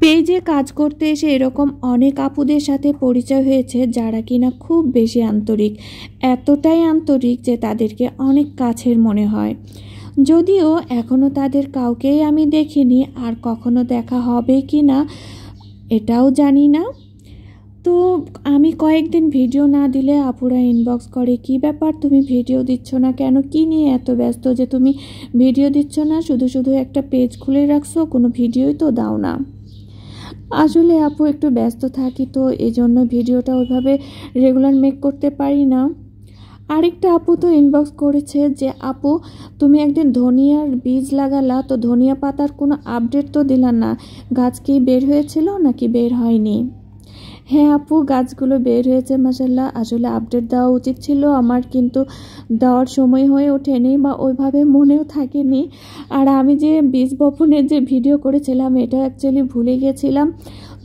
পেজে কাজ করতে এসে এরকম অনেক আপুদের সাথে পরিচয় হয়েছে যারা কিনা খুব বেশি আন্তরিক, এতটাই আন্তরিক যে তাদেরকে অনেক কাছের মনে হয়। যদিও এখনও তাদের কাউকেই আমি দেখিনি, আর কখনো দেখা হবে কি না এটাও জানি না। তো আমি কয়েকদিন ভিডিও না দিলে আপুরা ইনবক্স করে, কি ব্যাপার তুমি ভিডিও দিচ্ছ না কেন, কি নিয়ে এত ব্যস্ত যে তুমি ভিডিও দিচ্ছ না, শুধু শুধু একটা পেজ খুলে রাখছো, কোনো ভিডিওই তো দাও না। আসলে আপু একটু ব্যস্ত থাকি, তো এই জন্য ভিডিওটা ওইভাবে রেগুলার মেক করতে পারি না। আরেকটা আপু তো ইনবক্স করেছে যে আপু তুমি একদিন ধনিয়ার বীজ লাগালা, তো ধনিয়া পাতার কোনো আপডেট তো দিলা না, গাছ কি বের হয়েছিল নাকি বের হয়নি? হ্যাঁ আপু, গাছগুলো বের হয়েছে মাশাআল্লাহ। আসলে আপডেট দেওয়া উচিত ছিল আমার, কিন্তু দেওয়ার সময় হয়ে ওঠেনি বা ওইভাবে মনেও থাকেনি। আর আমি যে বীজ বপনের যে ভিডিও করেছিলাম এটা অ্যাকচুয়ালি ভুলে গেছিলাম।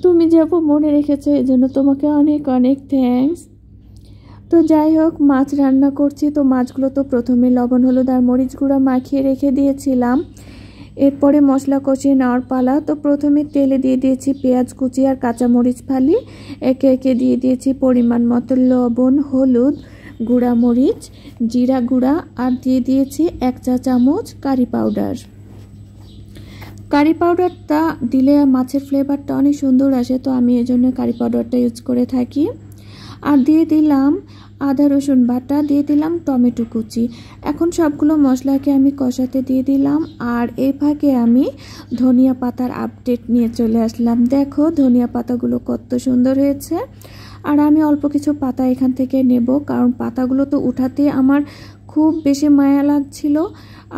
তুমি যে আপু মনে রেখেছো এই জন্য তোমাকে অনেক অনেক থ্যাঙ্কস। তো যাই হোক, মাছ রান্না করছি। তো মাছগুলো তো প্রথমে লবণ হলুদ আর মরিচ গুঁড়া মাখিয়ে রেখে দিয়েছিলাম। এরপরে মশলা কষিয়ে নেওয়ার পালা। তো প্রথমে তেলে দিয়ে দিয়েছি পেঁয়াজ কুচি আর কাঁচামরিচ ফালি, একে একে দিয়ে দিয়েছি পরিমাণ মতো লবণ, হলুদ, গুঁড়া মরিচ, জিরা গুঁড়া, আর দিয়ে দিয়েছি 1 চা চামচ কারি পাউডার। কারি পাউডারটা দিলে মাছের ফ্লেভারটা অনেক সুন্দর আসে, তো আমি এই জন্য কারি পাউডারটা ইউজ করে থাকি। আর দিয়ে দিলাম আদা রসুন বাটা, দিয়ে দিলাম টমেটো কুচি। এখন সবগুলো মশলাকে আমি কষাতে দিয়ে দিলাম। আর এই ফাঁকে আমি ধনিয়া পাতার আপডেট নিয়ে চলে আসলাম। দেখো ধনিয়া পাতাগুলো কত সুন্দর হয়েছে। আর আমি অল্প কিছু পাতা এখান থেকে নেব, কারণ পাতাগুলো তো উঠাতে আমার খুব বেশি মায়া লাগছিল,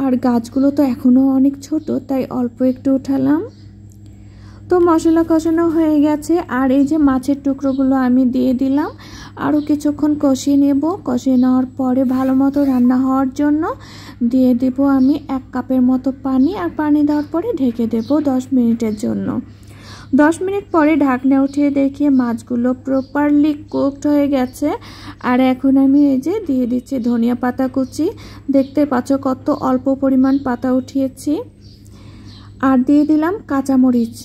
আর গাছগুলো তো এখনও অনেক ছোট, তাই অল্প একটু উঠালাম। তো মশলা কষানো হয়ে গেছে, আর এই যে মাছের টুকরোগুলো আমি দিয়ে দিলাম। আরও কিছুক্ষণ কষিয়ে নেব। কষিয়ে নেওয়ার পরে ভালো মতো রান্না হওয়ার জন্য দিয়ে দেব আমি 1 কাপের মতো পানি। আর পানি দেওয়ার পরে ঢেকে দেব 10 মিনিটের জন্য। 10 মিনিট পরে ঢাকনা উঠিয়ে দেখি মাছগুলো প্রপারলি কুকড হয়ে গেছে। আর এখন আমি এই যে দিয়ে দিচ্ছি ধনিয়া পাতা কুচি। দেখতে পাচ্ছ কত অল্প পরিমাণ পাতা উঠিয়েছি। আর দিয়ে দিলাম কাঁচামরিচ।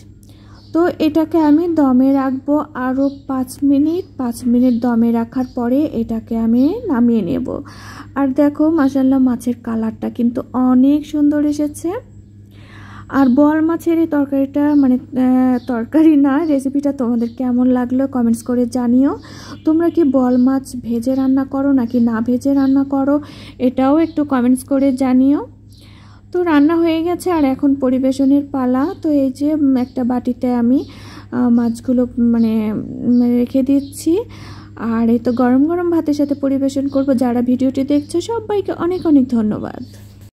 তো এটাকে আমি দমে রাখবো আরও 5 মিনিট। 5 মিনিট দমে রাখার পরে এটাকে আমি নামিয়ে নেব। আর দেখো মাশাআল্লাহ মাছের কালারটা কিন্তু অনেক সুন্দর এসেছে। আর বোয়াল মাছের এই তরকারিটা, মানে তরকারি না, রেসিপিটা তোমাদের কেমন লাগলো কমেন্টস করে জানিও। তোমরা কি বোয়াল মাছ ভেজে রান্না করো নাকি না ভেজে রান্না করো, এটাও একটু কমেন্টস করে জানিও। তো রান্না হয়ে গেছে, আর এখন পরিবেশনের পালা। তো এই যে একটা বাটিতে আমি মাছগুলো রেখে দিচ্ছি। আর এই তো গরম গরম ভাতের সাথে পরিবেশন করব। যারা ভিডিওটি দেখছো সবাইকে অনেক অনেক ধন্যবাদ।